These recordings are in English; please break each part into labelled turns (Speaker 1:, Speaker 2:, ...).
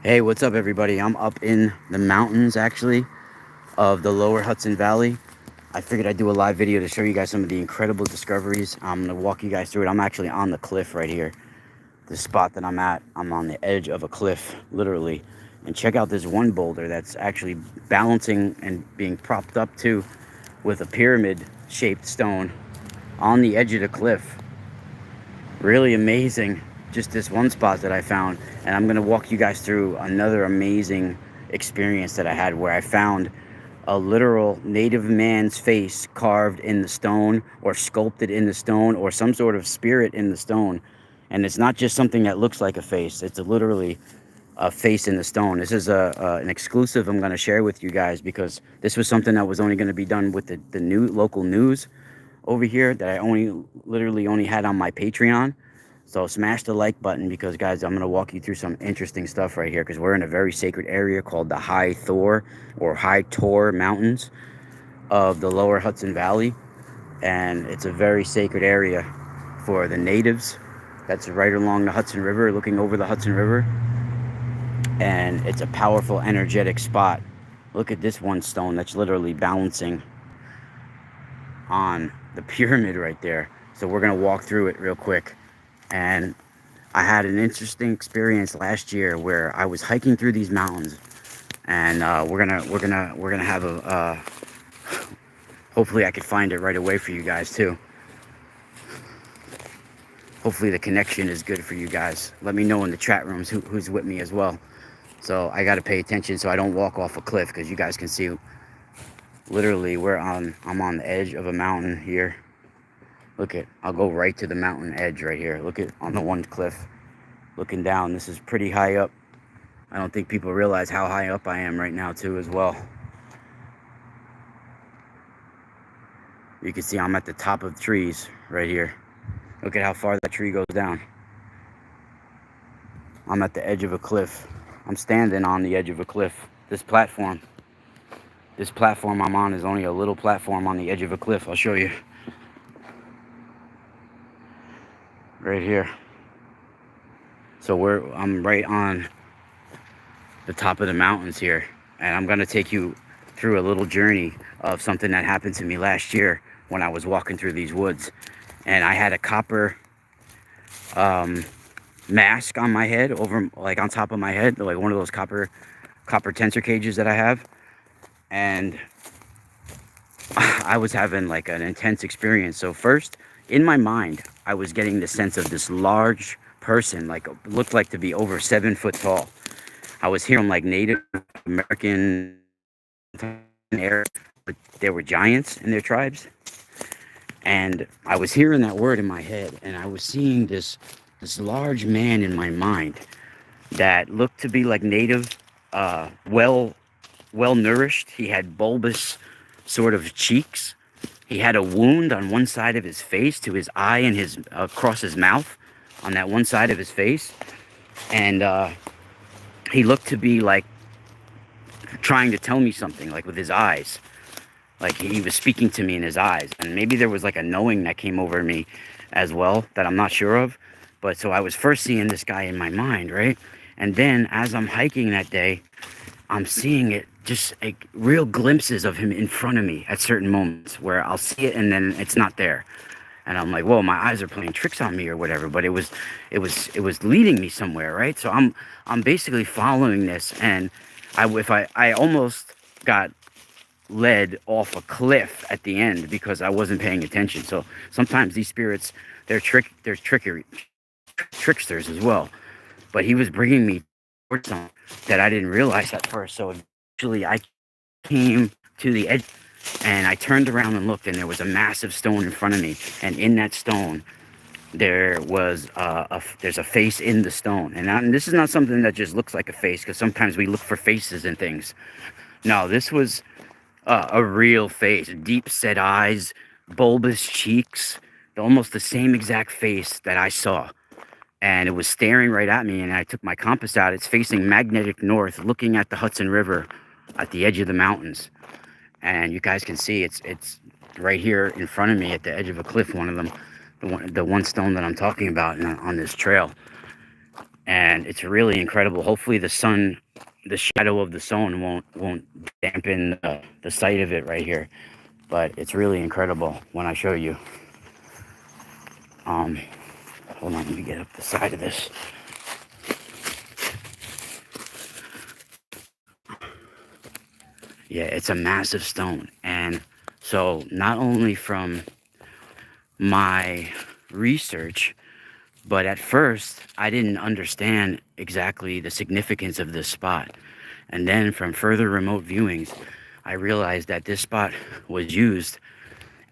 Speaker 1: Hey, what's up, everybody? I'm up in the mountains, actually, of the lower Hudson Valley. I figured I'd do a live video to show you guys some of the incredible discoveries. I'm going to walk you guys through it. I'm actually on the cliff right here. The spot that I'm at, I'm on the edge of a cliff, literally. And check out this one boulder that's actually balancing and being propped up too with a pyramid-shaped stone on the edge of the cliff. Really amazing. Just this one spot that I found, and I'm gonna walk you guys through another amazing experience that I had where I found a literal native man's face carved in the stone or sculpted in the stone or some sort of spirit in the stone. And it's not just something that looks like a face, it's literally a face in the stone. This is an exclusive I'm going to share with you guys because this was something that was only going to be done with the new local news over here that I literally only had on my Patreon. So smash the like button because, guys, I'm going to walk you through some interesting stuff right here because we're in a very sacred area called the High Thor or High Tor Mountains of the lower Hudson Valley. And it's a very sacred area for the natives. That's right along the Hudson River, looking over the Hudson River. And it's a powerful, energetic spot. Look at this one stone that's literally balancing on the pyramid right there. So we're going to walk through it real quick. And I had an interesting experience last year where I was hiking through these mountains, and we're gonna have hopefully I could find it right away for you guys too. Hopefully the connection is good for you guys. Let me know in the chat rooms who's with me as well. So I got to pay attention so I don't walk off a cliff because you guys can see literally I'm on the edge of a mountain here. Look at, I'll go right to the mountain edge right here. Look at on the one cliff looking down. This is pretty high up. I don't think people realize how high up I am right now too as well. You can see I'm at the top of trees right here. Look at how far that tree goes down. I'm at the edge of a cliff. I'm standing on the edge of a cliff. This platform I'm on is only a little platform on the edge of a cliff. I'll show you. Right here. So I'm right on the top of the mountains here. And I'm gonna take you through a little journey of something that happened to me last year when I was walking through these woods. And I had a copper mask on my head, over like on top of my head, like one of those copper tensor cages that I have. And I was having like an intense experience. So first, in my mind, I was getting the sense of this large person, like looked like to be over 7 foot tall. I was hearing like Native American air, but they were giants in their tribes. And I was hearing that word in my head, and I was seeing this large man in my mind that looked to be like native, well nourished. He had bulbous sort of cheeks. He had a wound on one side of his face to his eye and his across his mouth on that one side of his face. And he looked to be like trying to tell me something, like with his eyes. Like he was speaking to me in his eyes. And maybe there was like a knowing that came over me as well that I'm not sure of. But so I was first seeing this guy in my mind, right? And then as I'm hiking that day, I'm seeing it, just like real glimpses of him in front of me at certain moments where I'll see it and then it's not there. And I'm like, whoa, my eyes are playing tricks on me or whatever. But it was leading me somewhere, right? So I'm basically following this, and I almost got led off a cliff at the end because I wasn't paying attention. So sometimes these spirits, they're tricksters as well. But he was bringing me towards something that I didn't realize at first. So eventually I came to the edge and I turned around and looked, and there was a massive stone in front of me. And in that stone, there was there's a face in the stone. And this is not something that just looks like a face, because sometimes we look for faces and things. No, this was a real face, deep set eyes, bulbous cheeks, almost the same exact face that I saw. And it was staring right at me, and I took my compass out. It's facing magnetic north, looking at the Hudson River at the edge of the mountains. And you guys can see it's right here in front of me at the edge of a cliff, one of them, the one stone that I'm talking about on this trail. and it's really incredible. Hopefully the shadow of the stone won't dampen the sight of it right here, but it's really incredible when I show you. um Hold on, let me get up the side of this. Yeah, it's a massive stone. And so not only from my research, but at first I didn't understand exactly the significance of this spot. And then from further remote viewings, I realized that this spot was used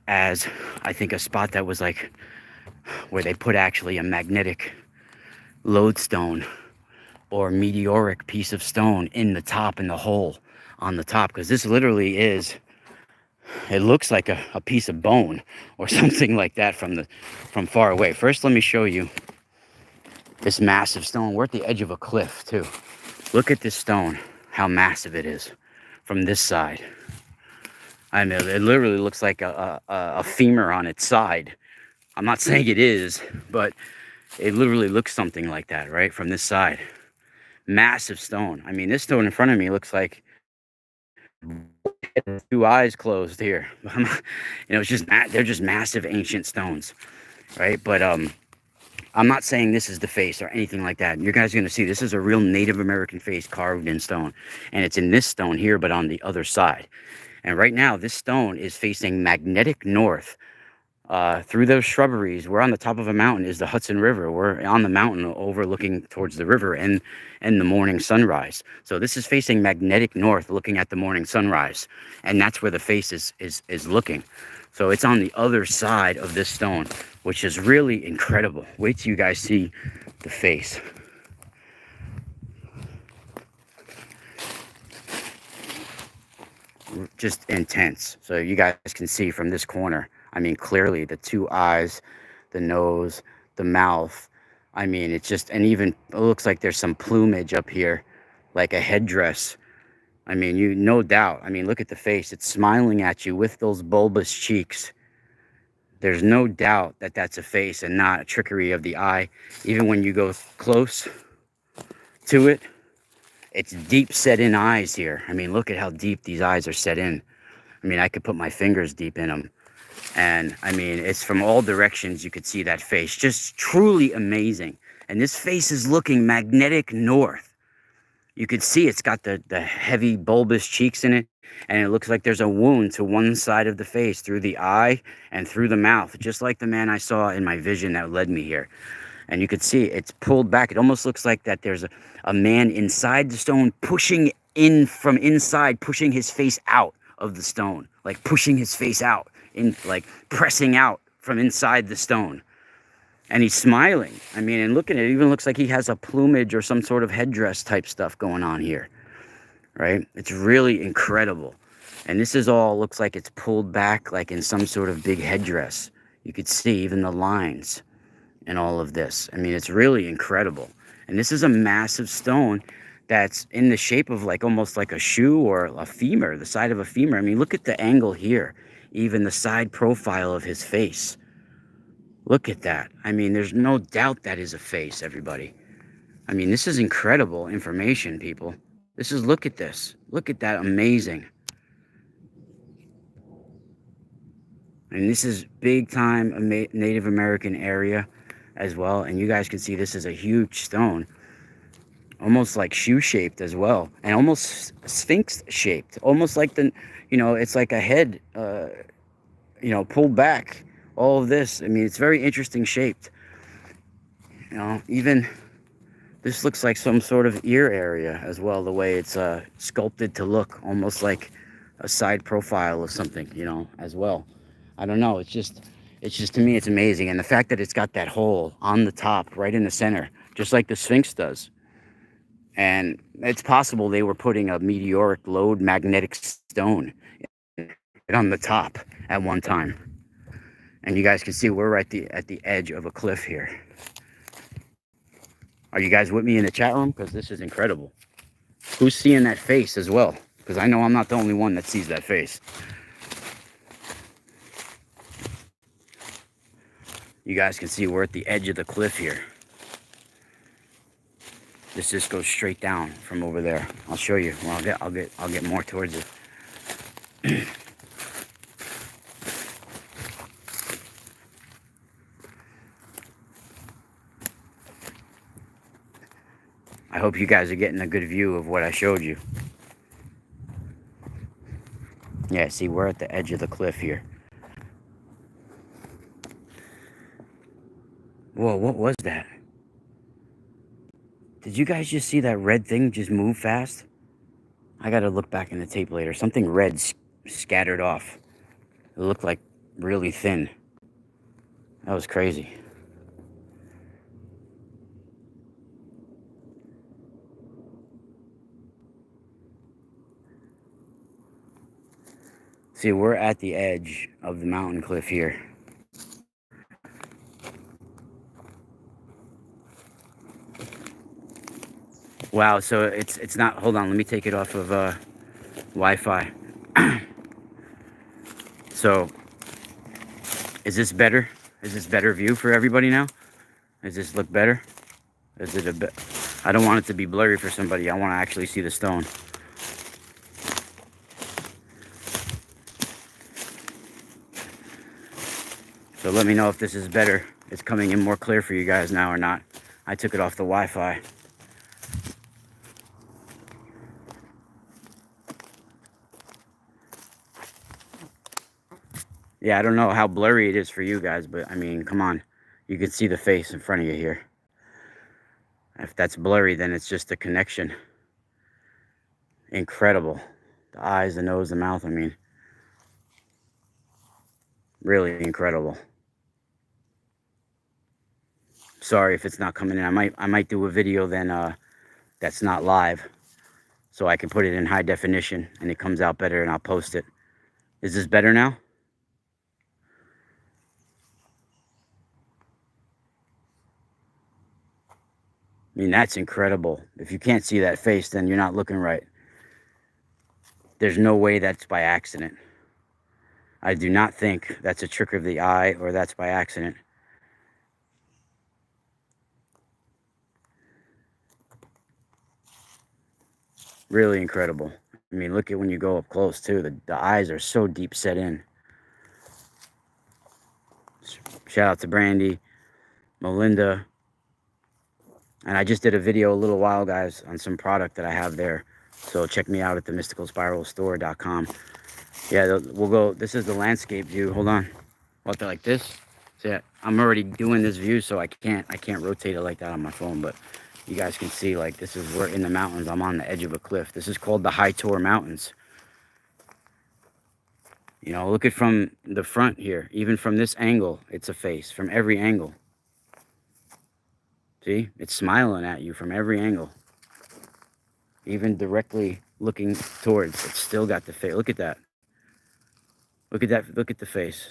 Speaker 1: as, I think, a spot that was like where they put actually a magnetic lodestone or meteoric piece of stone in the top, in the hole on the top, because this literally is, it looks like a piece of bone or something like that from far away. First, let me show you this massive stone. We're at the edge of a cliff too. Look at this stone, how massive it is from this side. I mean, it literally looks like a femur on its side. I'm not saying it is, but it literally looks something like that, right? From this side. Massive stone. I mean, this stone in front of me looks like two eyes closed here. It's just, they're just massive ancient stones, right? But I'm not saying this is the face or anything like that. You guys are going to see this is a real Native American face carved in stone. And it's in this stone here, but on the other side. And right now, this stone is facing magnetic north through those shrubberies. We're on the top of a mountain, is the Hudson River. We're on the mountain overlooking towards the river and the morning sunrise. So this is facing magnetic north, looking at the morning sunrise. And that's where the face is looking. So it's on the other side of this stone, which is really incredible. Wait till you guys see the face. Just intense. So you guys can see from this corner, I mean, clearly the two eyes, the nose, the mouth. I mean, it's just, and even it looks like there's some plumage up here, like a headdress. I mean, no doubt. I mean, look at the face. It's smiling at you with those bulbous cheeks. There's no doubt that that's a face and not a trickery of the eye. Even when you go close to it, it's deep set in eyes here. I mean, look at how deep these eyes are set in. I mean, I could put my fingers deep in them. And I mean, it's from all directions you could see that face. Just truly amazing. And this face is looking magnetic north. You could see it's got the heavy bulbous cheeks in it. And it looks like there's a wound to one side of the face through the eye and through the mouth, just like the man I saw in my vision that led me here. And you could see it's pulled back. It almost looks like that there's a man inside the stone pushing in from inside, pushing his face out of the stone, like pushing his face out, in like pressing out from inside the stone. And he's smiling. I mean, and look at it, it even looks like he has a plumage or some sort of headdress type stuff going on here, right? It's really incredible. And this is all, looks like it's pulled back like in some sort of big headdress. You could see even the lines and all of this. I mean, it's really incredible. And this is a massive stone that's in the shape of like almost like a shoe or a femur, the side of a femur. I mean, look at the angle here, even the side profile of his face. Look at that. I mean, there's no doubt that is a face, everybody. I mean, this is incredible information, people. This is, look at this. Look at that, amazing. And this is big time Native American area as well. And you guys can see this is a huge stone, almost like shoe shaped as well, and almost sphinx shaped, almost like the, it's like a head, pulled back. All of this, I mean, it's very interesting shaped. Even this looks like some sort of ear area as well, the way it's sculpted to look, almost like a side profile of something, as well. I don't know, it's just to me, it's amazing. And the fact that it's got that hole on the top, right in the center, just like the Sphinx does. And it's possible they were putting a meteoric lode magnetic stone on the top at one time. And you guys can see we're at the edge of a cliff here. Are you guys with me in the chat room? Because this is incredible. Who's seeing that face as well? Because I know I'm not the only one that sees that face. You guys can see we're at the edge of the cliff here. This just goes straight down from over there. I'll show you. Well, I'll get more towards it. I hope you guys are getting a good view of what I showed you. Yeah, see, we're at the edge of the cliff here. Whoa, what was that? Did you guys just see that red thing just move fast? I gotta look back in the tape later. Something red scattered off. It looked like really thin. That was crazy. See, we're at the edge of the mountain cliff here. Wow, so it's not, hold on, let me take it off of Wi-Fi. So, is this better? Is this better view for everybody now? Does this look better? Is it a bit? I don't want it to be blurry for somebody. I want to actually see the stone. So let me know if this is better. It's coming in more clear for you guys now or not. I took it off the Wi-Fi. Yeah, I don't know how blurry it is for you guys, but I mean, come on. You can see the face in front of you here. If that's blurry, then it's just a connection. Incredible. The eyes, the nose, the mouth, I mean. Really incredible. Sorry if it's not coming in. I might do a video then that's not live, so I can put it in high definition and it comes out better and I'll post it. Is this better now? I mean, that's incredible. If you can't see that face, then you're not looking right. There's no way that's by accident. I do not think that's a trick of the eye or that's by accident. Really incredible. I mean, look at when you go up close too. The eyes are so deep set in. Shout out to Brandy, Melinda. And I just did a video a little while, guys, on some product that I have there. So check me out at the mysticalspiralstore.com. Yeah, we'll go. This is the landscape view. Hold on. What, like this? See, I'm already doing this view, so I can't rotate it like that on my phone. But you guys can see, like, this is, we're in the mountains. I'm on the edge of a cliff. This is called the High Tor Mountains. You know, look at from the front here. Even from this angle, it's a face. From every angle. See? It's smiling at you from every angle. Even directly looking towards, it's still got the face. Look at that. Look at that. Look at the face.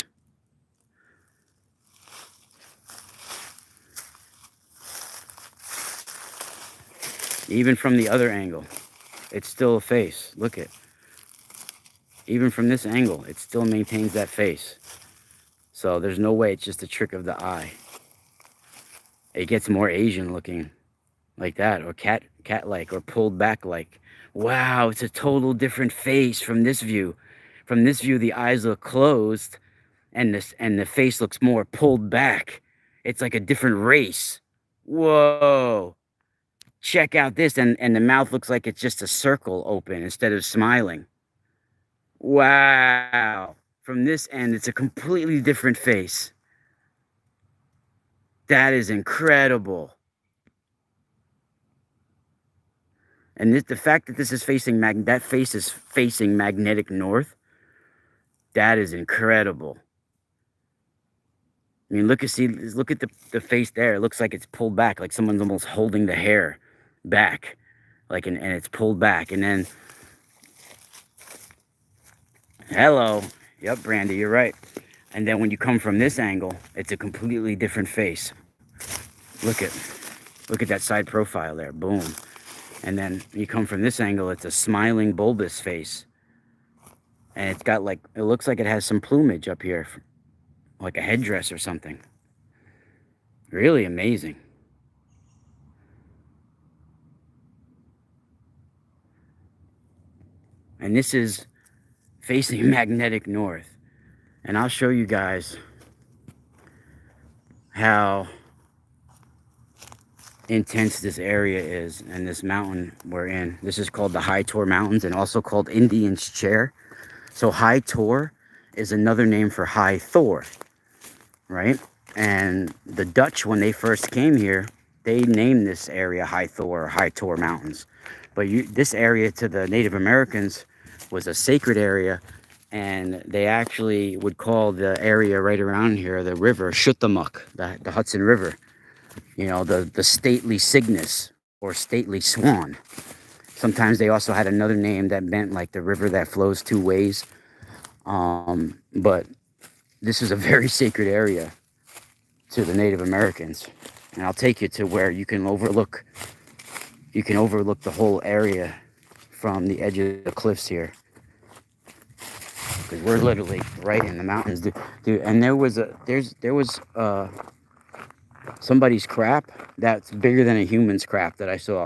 Speaker 1: Even from the other angle, it's still a face. Look at. Even from this angle, it still maintains that face. So there's no way it's just a trick of the eye. It gets more Asian looking like that, or cat-like, or pulled back like. Wow, it's a total different face from this view. From this view, the eyes look closed, and the face looks more pulled back. It's like a different race. Whoa. Check out this, and the mouth looks like it's just a circle open instead of smiling. Wow. From this end, it's a completely different face. That is incredible. And the fact that this is facing, that face is facing magnetic north, that is incredible. I mean, look at the face there. It looks like it's pulled back, like someone's almost holding the hair back, like, and it's pulled back. And then, hello, yep, Brandy, you're right. And then when you come from this angle, it's a completely different face. Look at that side profile there, boom. And then you come from this angle, it's a smiling bulbous face. And it's got like, it looks like it has some plumage up here, like a headdress or something. Really amazing. And this is facing magnetic north. And I'll show you guys how intense this area is and this mountain we're in. This is called the High Tor Mountains and also called Indian's Chair. So High Tor is another name for High Thor, right? And the Dutch, when they first came here, they named this area High Thor or High Tor Mountains. But this area to the Native Americans was a sacred area, and they actually would call the area right around here the river Schutamuk, the Hudson River. You know, the stately Cygnus or stately swan. Sometimes they also had another name that meant like the river that flows two ways. But this is a very sacred area to the Native Americans. And I'll take you to where you can overlook the whole area from the edge of the cliffs here. Because we're literally right in the mountains, dude. And there was somebody's crap that's bigger than a human's crap that I saw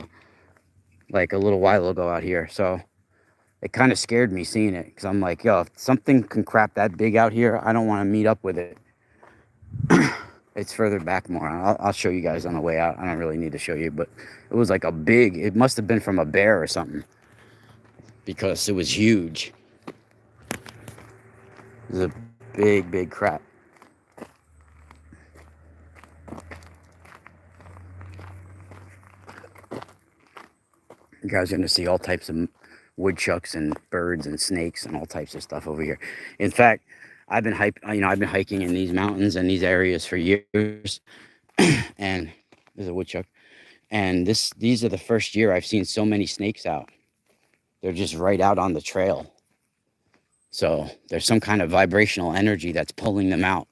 Speaker 1: like a little while ago out here. So it kind of scared me seeing it, because I'm like, yo, if something can crap that big out here, I don't want to meet up with it. It's further back more. I'll show you guys on the way out. I don't really need to show you, but it was like it must have been from a bear or something, because it was huge. It was a big crap. You guys are going to see all types of woodchucks and birds and snakes and all types of stuff over here. In fact, I've been hiking in these mountains and these areas for years. And there's a woodchuck. And these are the first year I've seen so many snakes out. They're just right out on the trail. So there's some kind of vibrational energy that's pulling them out.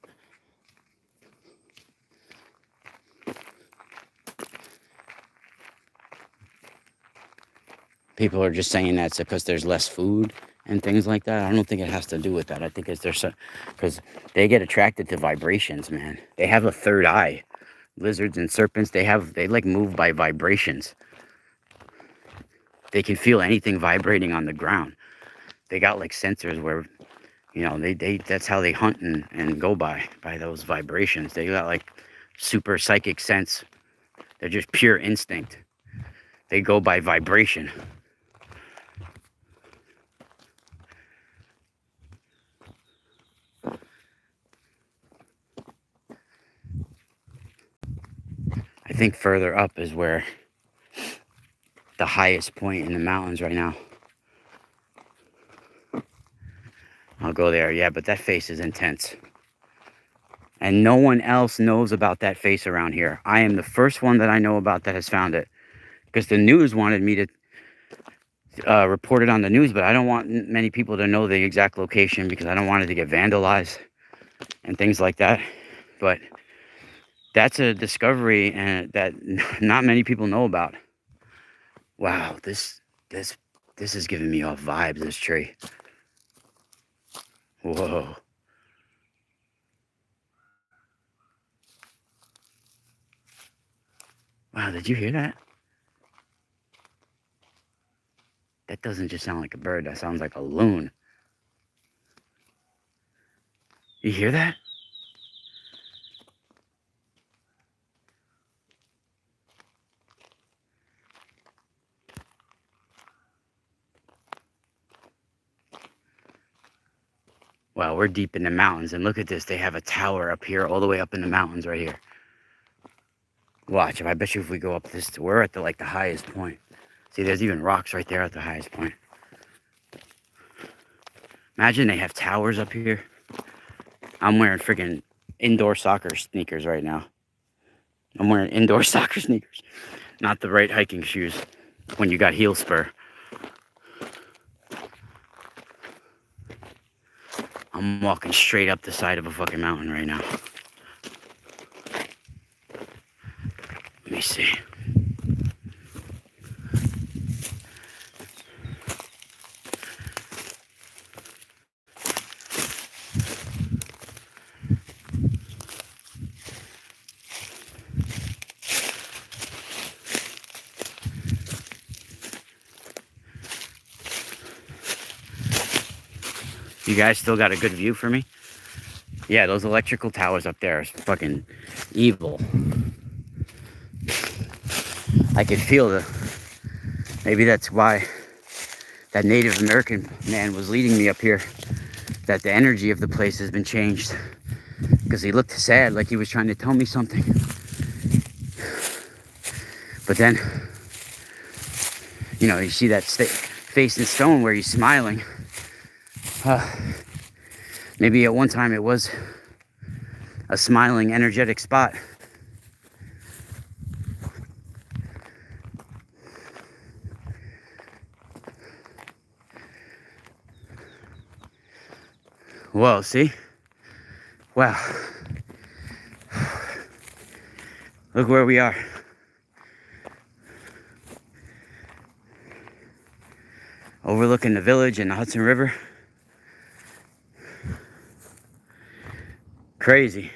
Speaker 1: People are just saying that's because there's less food and things like that. I don't think it has to do with that. I think it's because they get attracted to vibrations, man. They have a third eye. Lizards and serpents, they like move by vibrations. They can feel anything vibrating on the ground. They got like sensors where, you know, they that's how they hunt and go by those vibrations. They got like super psychic sense. They're just pure instinct. They go by vibration. I think further up is where the highest point in the mountains right now. I'll go there, yeah, but that face is intense. And no one else knows about that face around here. I am the first one that I know about that has found it. Because the news wanted me to report it on the news, but I don't want many people to know the exact location because I don't want it to get vandalized and things like that. But that's a discovery and that not many people know about. Wow, this is giving me off vibes, this tree. Whoa. Wow, did you hear that? That doesn't just sound like a bird, that sounds like a loon. You hear that? Wow, we're deep in the mountains, and look at this. They have a tower up here, all the way up in the mountains right here. Watch, I bet you if we go up this, we're at the highest point. See, there's even rocks right there at the highest point. Imagine they have towers up here. I'm wearing freaking indoor soccer sneakers right now. I'm wearing indoor soccer sneakers. Not the right hiking shoes when you got heel spur. I'm walking straight up the side of a fucking mountain right now. Let me see. You guys still got a good view for me? Yeah, those electrical towers up there are fucking evil. I could feel maybe that's why that Native American man was leading me up here, that the energy of the place has been changed. Because he looked sad, like he was trying to tell me something. But then, you know, you see that face in stone where he's smiling. Maybe at one time it was a smiling, energetic spot. Whoa, see? Wow. Look where we are. Overlooking the village and the Hudson River. Crazy.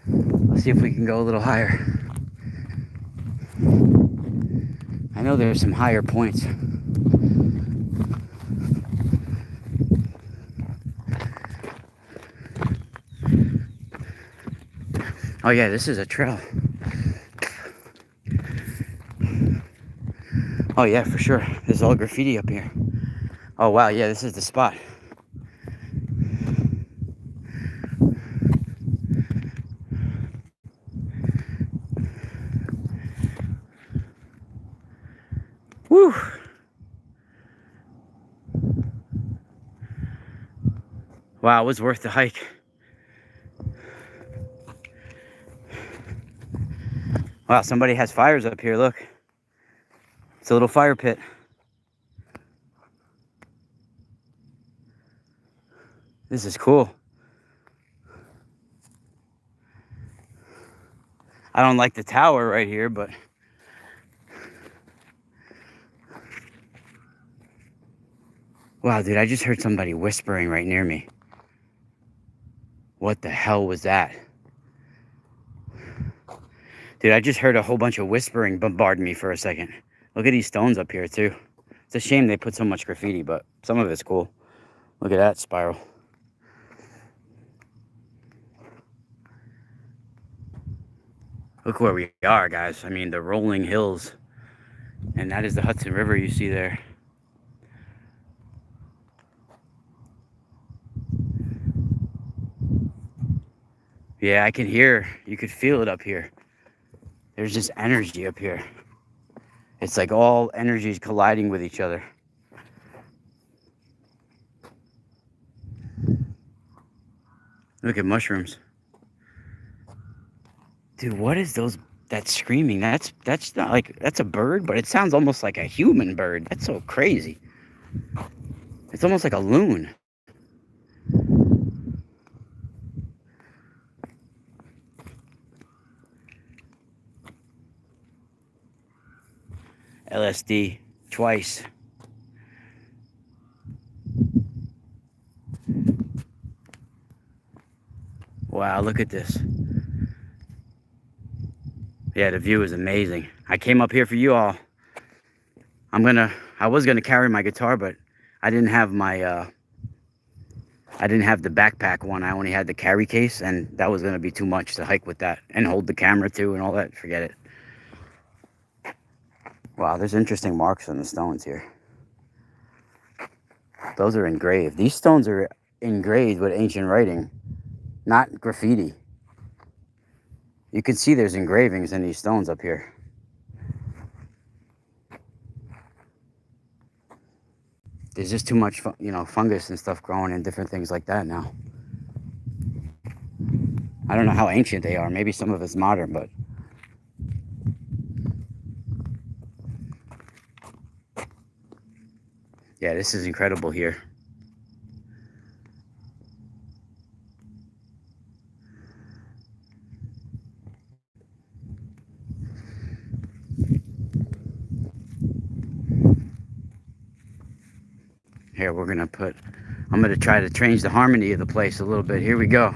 Speaker 1: Let's see if we can go a little higher. I know there's some higher points. Oh yeah, this is a trail. Oh yeah, for sure. There's all graffiti up here. Oh wow, yeah, this is the spot. Woo! Wow, it was worth the hike. Wow, somebody has fires up here, look. It's a little fire pit. This is cool. I don't like the tower right here, but wow, dude, I just heard somebody whispering right near me. What the hell was that? Dude, I just heard a whole bunch of whispering bombard me for a second. Look at these stones up here, too. It's a shame they put so much graffiti, but some of it's cool. Look at that spiral. Look where we are, guys. I mean, the rolling hills. And that is the Hudson River you see there. Yeah, I can hear. You could feel it up here. There's just energy up here. It's like all energies colliding with each other. Look at mushrooms. Dude, what is that screaming? That's not like, that's a bird, but it sounds almost like a human bird. That's so crazy. It's almost like a loon. LSD twice. Wow, look at this. Yeah, the view is amazing. I came up here for you all. I was gonna carry my guitar, but I didn't have my I didn't have the backpack one. I only had the carry case, and that was gonna be too much to hike with that and hold the camera too and all that. Forget it. Wow, there's interesting marks on the stones here. Those are engraved. These stones are engraved with ancient writing, not graffiti. You can see there's engravings in these stones up here. There's just too much, fungus and stuff growing and different things like that now. I don't know how ancient they are. Maybe some of it's modern, but yeah, this is incredible here. Here, I'm gonna try to change the harmony of the place a little bit. Here we go.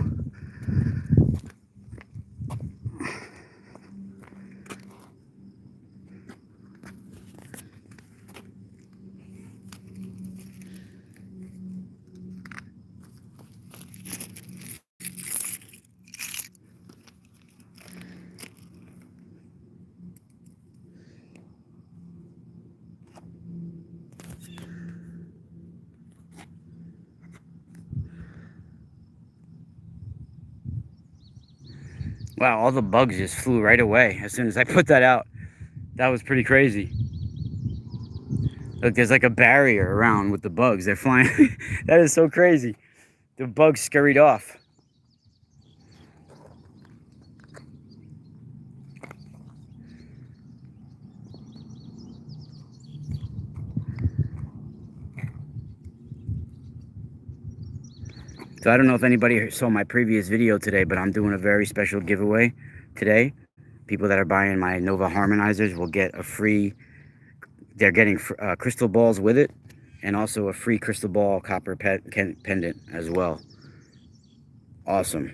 Speaker 1: Wow, all the bugs just flew right away as soon as I put that out. That was pretty crazy. Look, there's like a barrier around with the bugs. They're flying. That is so crazy. The bugs scurried off. So I don't know if anybody saw my previous video today, but I'm doing a very special giveaway today. People that are buying my Nova harmonizers will get a free, they're getting crystal balls with it, and also a free crystal ball copper pendant as well. Awesome.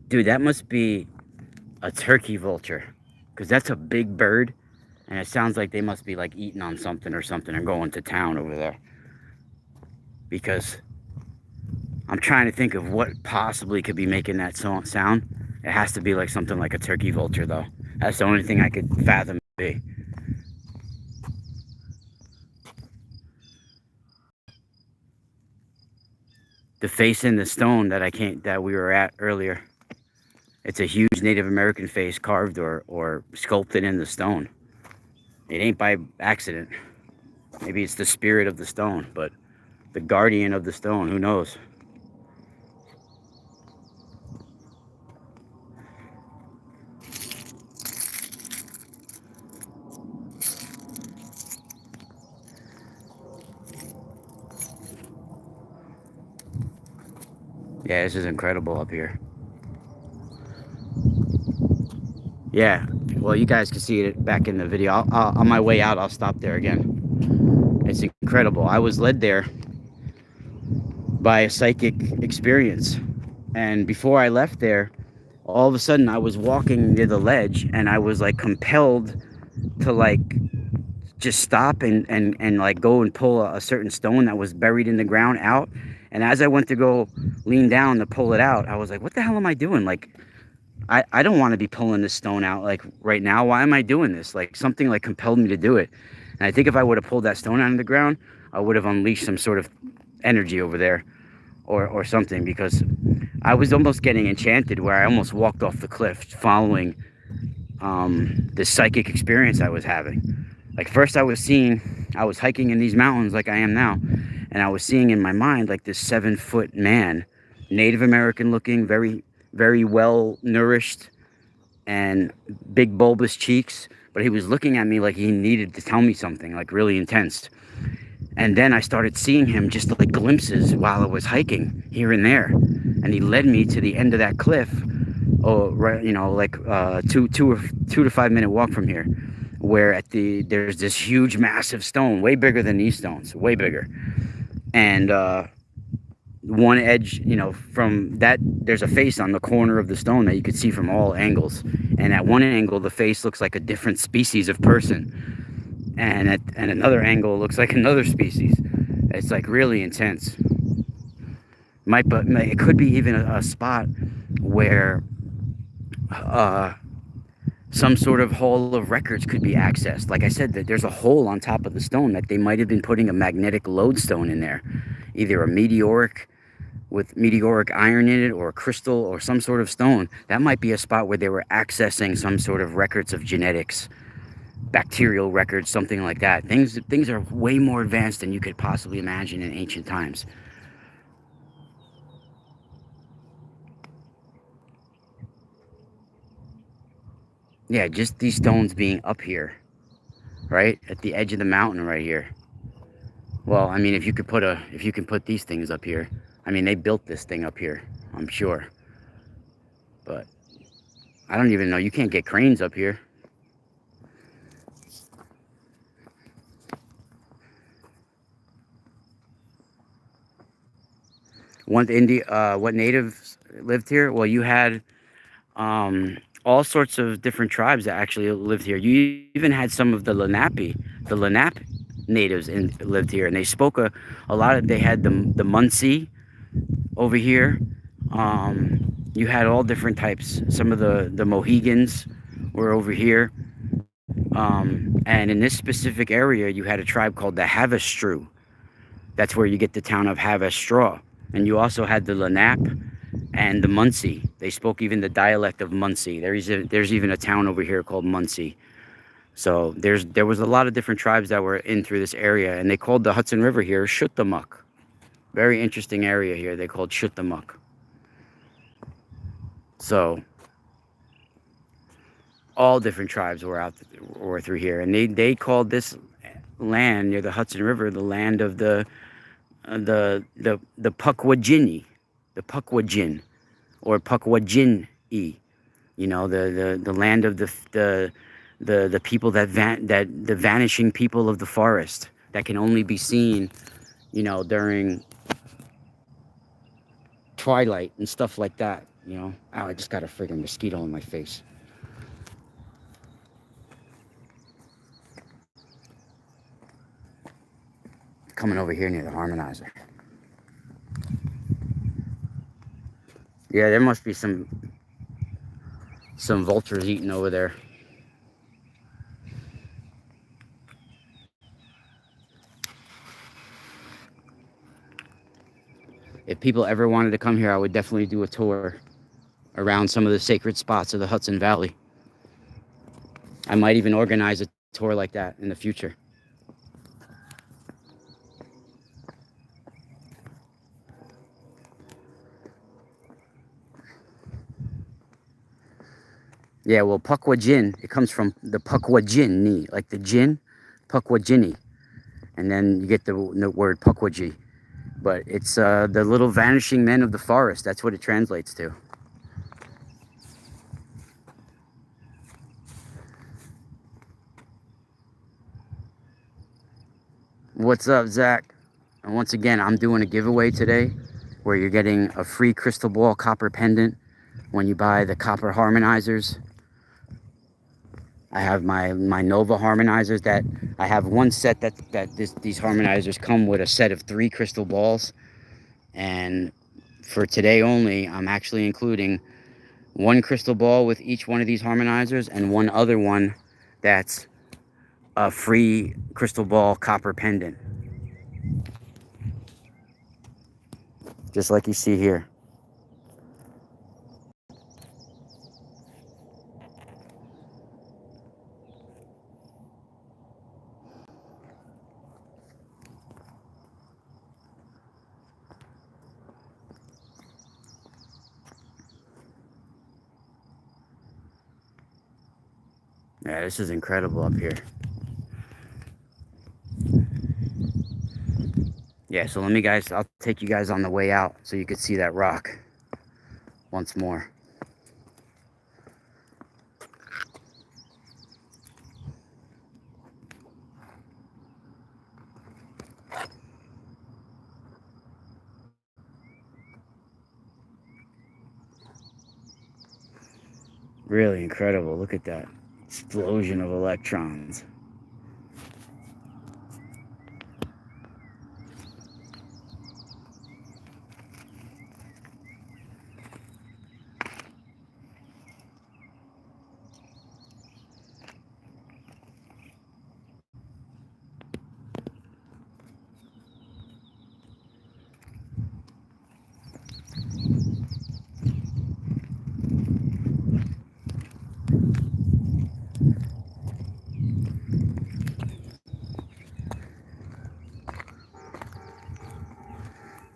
Speaker 1: Dude, that must be a turkey vulture, because that's a big bird, and it sounds like they must be like eating on something or something and going to town over there. Because I'm trying to think of what possibly could be making that sound. It has to be like something like a turkey vulture, though. That's the only thing I could fathom it be. The face in the stone that we were at earlier. It's a huge Native American face carved or sculpted in the stone. It ain't by accident. Maybe it's the spirit of the stone, but the guardian of the stone, who knows? Yeah, this is incredible up here. Yeah, well, you guys can see it back in the video. On my way out, I'll stop there again. It's incredible. I was led there by a psychic experience. And before I left there, all of a sudden I was walking near the ledge and I was like compelled to like just stop and like go and pull a certain stone that was buried in the ground out. And as I went to go lean down to pull it out, I was like, what the hell am I doing? Like, I don't want to be pulling this stone out like right now. Why am I doing this? Like something like compelled me to do it. And I think if I would have pulled that stone out of the ground, I would have unleashed some sort of energy over there or something, because I was almost getting enchanted where I almost walked off the cliff following this psychic experience I was having. Like first I was hiking in these mountains like I am now, and I was seeing in my mind like this 7-foot man, Native American looking, very, very well nourished and big bulbous cheeks, but he was looking at me like he needed to tell me something, like really intense. And then I started seeing him just like glimpses while I was hiking here and there, and he led me to the end of that cliff. Oh, right, you know, like 2 to 5 minute walk from here, where there's this huge, massive stone, way bigger than these stones, way bigger. And one edge, you know, from that, there's a face on the corner of the stone that you could see from all angles. And at one angle, the face looks like a different species of person. And at another angle, it looks like another species. It's like really intense. But it could be even a spot where some sort of hall of records could be accessed. Like I said, that there's a hole on top of the stone that they might have been putting a magnetic lodestone in there, either a meteoric with meteoric iron in it, or crystal, or some sort of stone. That might be a spot where they were accessing some sort of records of genetics, bacterial records, something like that. Things are way more advanced than you could possibly imagine in ancient times. Yeah, just these stones being up here, right at the edge of the mountain right here. Well, I mean, if you can put these things up here, I mean, they built this thing up here, I'm sure. But I don't even know, you can't get cranes up here. What natives lived here? Well, you had all sorts of different tribes that actually lived here. You even had some of the Lenape natives lived here, and they spoke a lot of. They had the Munsee over here. you had all different types. Some of the Mohegans were over here. And in this specific area, you had a tribe called the Havastru. That's where you get the town of Havistraw. And you also had the Lenape and the Munsee. They spoke even the dialect of Munsee. There's even a town over here called Munsee. So there was a lot of different tribes that were in through this area, and they called the Hudson River here Schutamuk. Very interesting area here. They called Schutamuk. So all different tribes were through here, and they called this land near the Hudson River the land of the Pukwudjini, the Pukwudjin, or Pukwudjin-e. You know, the land of the people that the vanishing people of the forest that can only be seen, you know, during twilight and stuff like that. You know, ow, I just got a friggin' mosquito in my face. Coming over here near the harmonizer. Yeah, there must be some vultures eating over there. If people ever wanted to come here, I would definitely do a tour around some of the sacred spots of the Hudson Valley. I might even organize a tour like that in the future. Yeah, well, Pukwudjin, it comes from the Pukwudjini, like the jinn, Pukwudjini. And then you get the word Pukwudji. But it's the little vanishing men of the forest. That's what it translates to. What's up, Zach? And once again, I'm doing a giveaway today where you're getting a free crystal ball copper pendant when you buy the copper harmonizers. I have my Nova harmonizers that I have one set these harmonizers come with a set of 3 crystal balls. And for today only, I'm actually including 1 crystal ball with each one of these harmonizers and one other one that's a free crystal ball copper pendant. Just like you see here. Yeah, this is incredible up here. Yeah, so I'll take you guys on the way out so you could see that rock once more. Really incredible. Look at that explosion of electrons.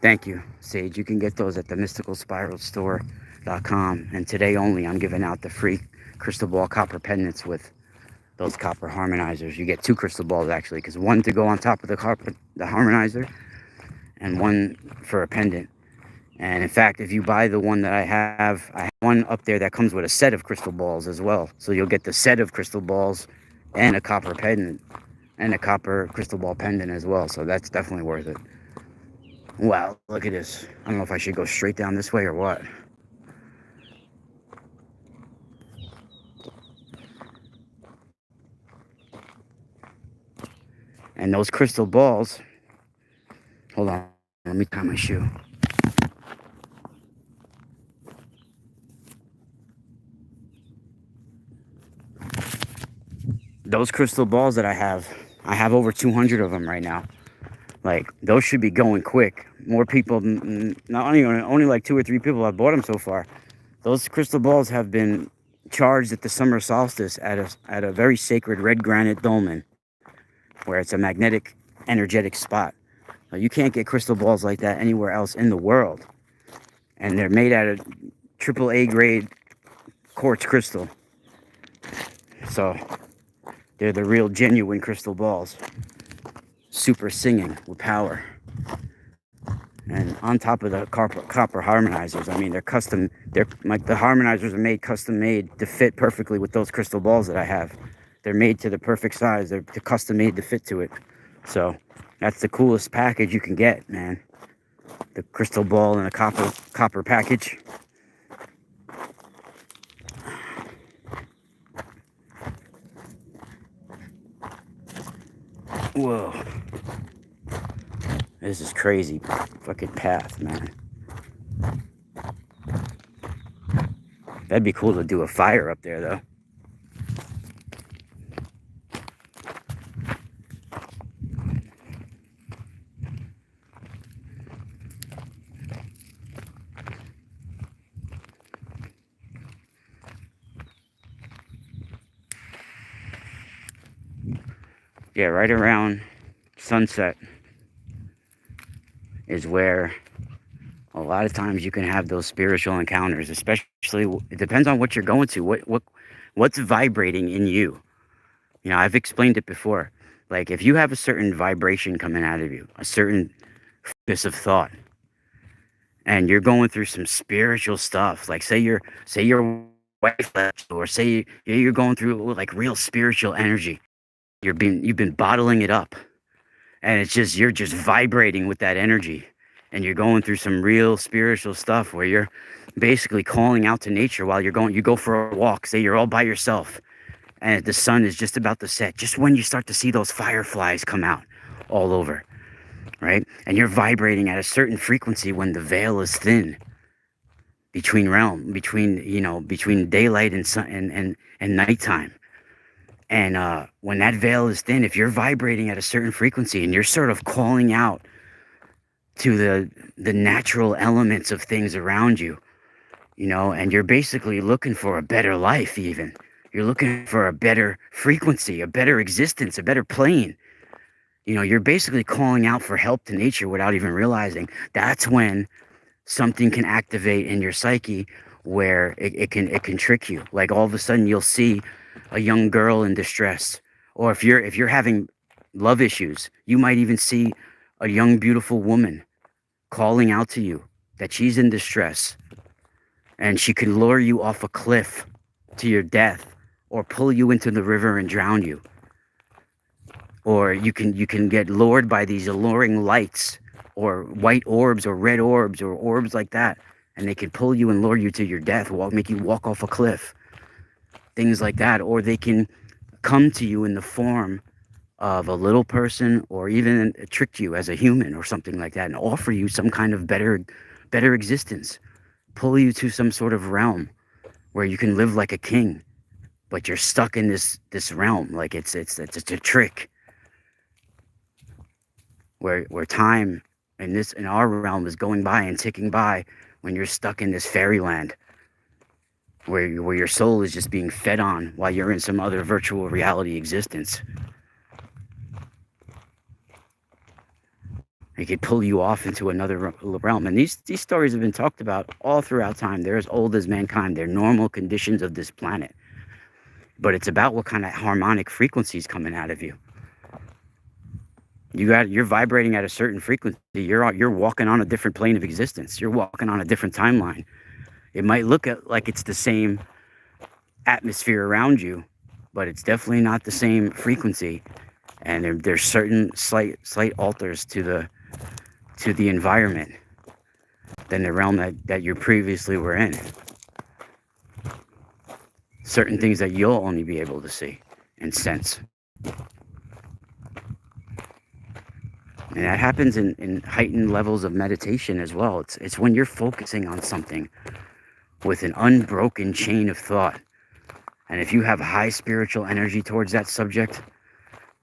Speaker 1: Thank you, Sage. You can get those at the mysticalspiralstore.com. And today only, I'm giving out the free crystal ball copper pendants with those copper harmonizers. You get 2 crystal balls, actually, because 1 to go on top of the harmonizer and 1 for a pendant. And in fact, if you buy the one that I have one up there that comes with a set of crystal balls as well. So you'll get the set of crystal balls and a copper pendant and a copper crystal ball pendant as well. So that's definitely worth it. Wow, look at this. I don't know if I should go straight down this way or what. And those crystal balls, hold on, let me tie my shoe. those crystal balls that I have over 200 of them right now. Like, those should be going quick. More people, not only like 2 or 3 people have bought them so far. Those crystal balls have been charged at the summer solstice at a very sacred red granite dolmen, where it's a magnetic, energetic spot. Now, you can't get crystal balls like that anywhere else in the world. And they're made out of AAA grade quartz crystal. So they're the real genuine crystal balls. Super singing with power. And on top of the copper harmonizers, I mean, they're custom. They're like, the harmonizers are custom made to fit perfectly with those crystal balls that I have. They're made to the perfect size. They're custom made to fit to it. So that's the coolest package you can get, man. The crystal ball and a copper package. Whoa. This is crazy fucking path, man. That'd be cool to do a fire up there, though. Yeah, right around sunset is where a lot of times you can have those spiritual encounters. Especially, it depends on what you're going to. What's vibrating in you? You know, I've explained it before. Like, if you have a certain vibration coming out of you, a certain focus of thought, and you're going through some spiritual stuff, like say your wife left, or say you're going through like real spiritual energy. You've been bottling it up, and you're just vibrating with that energy, and you're going through some real spiritual stuff where you're basically calling out to nature while you go for a walk. Say you're all by yourself and the sun is just about to set, just when you start to see those fireflies come out all over, right? And you're vibrating at a certain frequency when the veil is thin between daylight and sun and nighttime. And when that veil is thin, if you're vibrating at a certain frequency and you're sort of calling out to the natural elements of things around you, and you're basically looking for a better life, even. You're looking for a better frequency, a better existence, a better plane. You're basically calling out for help to nature without even realizing. That's when something can activate in your psyche where it can trick you. Like, all of a sudden you'll see a young girl in distress, or if you're having love issues, you might even see a young beautiful woman calling out to you that she's in distress, and she can lure you off a cliff to your death, or pull you into the river and drown you. Or you can get lured by these alluring lights, or white orbs, or red orbs, or orbs like that, and they can pull you and lure you to your death, make you walk off a cliff. Things like that. Or they can come to you in the form of a little person, or even trick you as a human or something like that, and offer you some kind of better existence, pull you to some sort of realm where you can live like a king, but you're stuck in this realm. Like, it's a trick where time in our realm is going by and ticking by, when you're stuck in this fairyland where your soul is just being fed on while you're in some other virtual reality existence. It could pull you off into another realm. And these stories have been talked about all throughout time. They're as old as mankind. They're normal conditions of this planet. But it's about what kind of harmonic frequencies coming out of you. You're vibrating at a certain frequency. You're walking on a different plane of existence. You're walking on a different timeline. It might look like it's the same atmosphere around you, but it's definitely not the same frequency. And there's certain slight alters to the environment than the realm that you previously were in. Certain things that you'll only be able to see and sense. And that happens in heightened levels of meditation as well. It's when you're focusing on something with an unbroken chain of thought, And if you have high spiritual energy towards that subject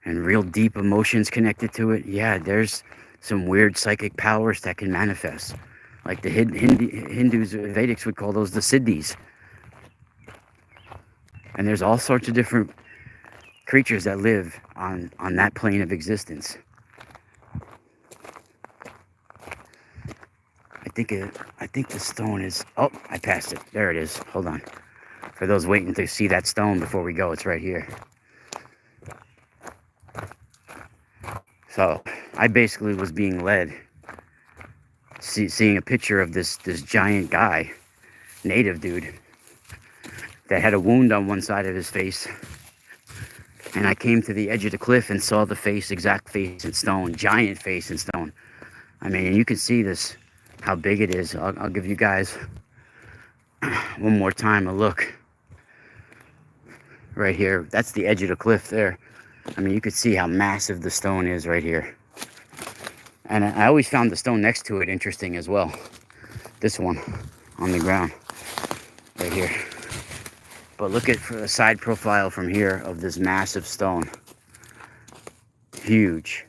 Speaker 1: and real deep emotions connected to it, yeah, there's some weird psychic powers that can manifest. Like the Hindus, Vedics would call those the Siddhis. And there's all sorts of different creatures that live on that plane of existence. I think the stone is, oh, I passed it. There it is. Hold on. For those waiting to see that stone before we go, it's right here. So I basically was being led, seeing a picture of this giant guy, native dude, that had a wound on one side of his face. And I came to the edge of the cliff and saw the face, exact face in stone, giant face in stone. I mean, and you can see this, how big it is. I'll give you guys one more time a look. Right here, that's the edge of the cliff there. I mean, you could see how massive the stone is right here. And I always found the stone next to it interesting as well. This one on the ground right here. But look at the side profile from here of this massive stone. Huge.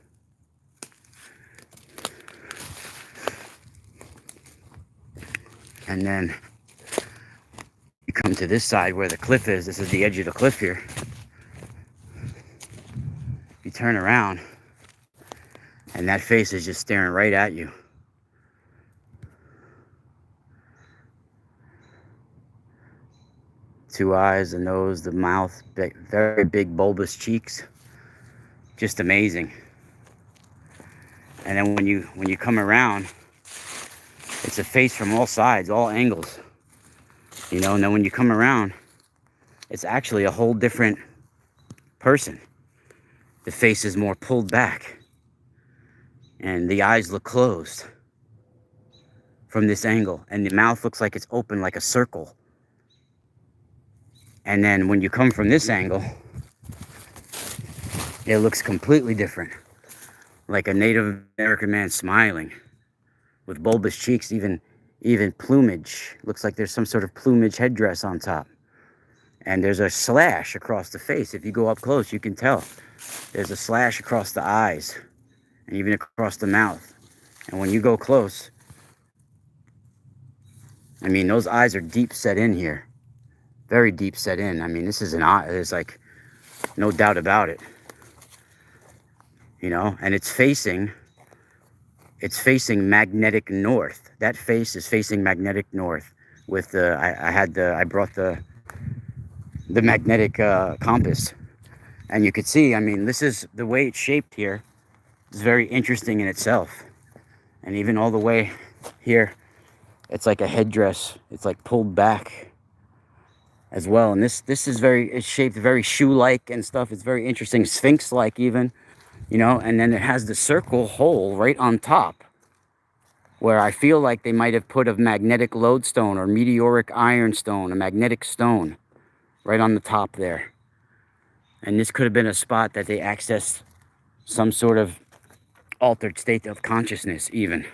Speaker 1: And then you come to this side where the cliff is. This is the edge of the cliff here. You turn around and that face is just staring right at you. Two eyes, the nose, the mouth, very big bulbous cheeks. Just amazing. And then when you come around, it's a face from all sides, all angles. You know, and then when you come around, it's actually a whole different person. The face is more pulled back. And the eyes look closed from this angle. And the mouth looks like it's open like a circle. And then when you come from this angle, it looks completely different. Like a Native American man smiling with bulbous cheeks, even plumage. Looks like there's some sort of plumage headdress on top. And there's a slash across the face. If you go up close, you can tell. There's a slash across the eyes and even across the mouth. And when you go close, I mean, those eyes are deep set in here. Very deep set in. I mean, this is an eye. There's like no doubt about it. You know, and it's facing magnetic north. That face is facing magnetic north. With the I brought the magnetic compass, and you could see. I mean, this is the way it's shaped here. It's very interesting in itself, and even all the way here, it's like a headdress. It's like pulled back as well. And this is it's shaped very shoe-like and stuff. It's very interesting, sphinx-like even, you know. And then it has the circle hole right on top, where I feel like they might have put a magnetic lodestone or meteoric ironstone, a magnetic stone, right on the top there. And this could have been a spot that they accessed some sort of altered state of consciousness even.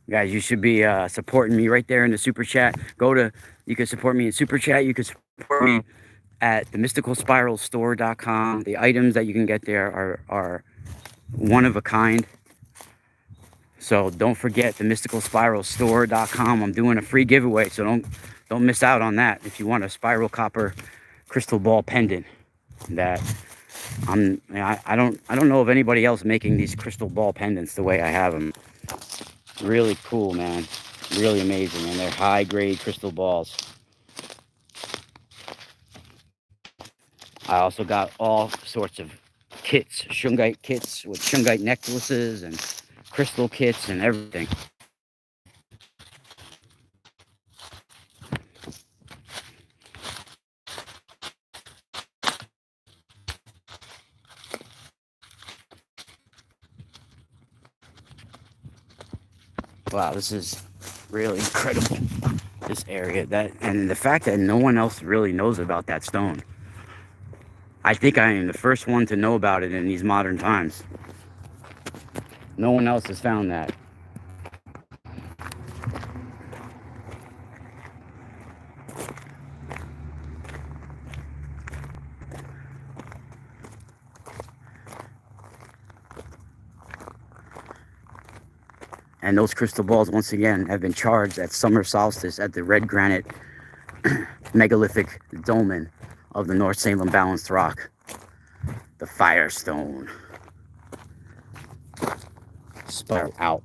Speaker 1: Guys, you should be supporting me right there in the super chat. You can support me in super chat. You can support me at themysticalspiralstore.com. The items that you can get there are one of a kind. So don't forget themysticalspiralstore.com. I'm doing a free giveaway, so don't miss out on that. If you want a spiral copper crystal ball pendant, that I don't know of anybody else making these crystal ball pendants the way I have them. Really cool, man. Really amazing, and they're high-grade crystal balls. I also got all sorts of kits, shungite kits with shungite necklaces and crystal kits and everything. Wow, this is really incredible, this area. And the fact that no one else really knows about that stone. I think I am the first one to know about it in these modern times. No one else has found that. And those crystal balls, once again, have been charged at summer solstice at the red granite megalithic dolmen of the North Salem Balanced Rock, the Firestone. Spell out.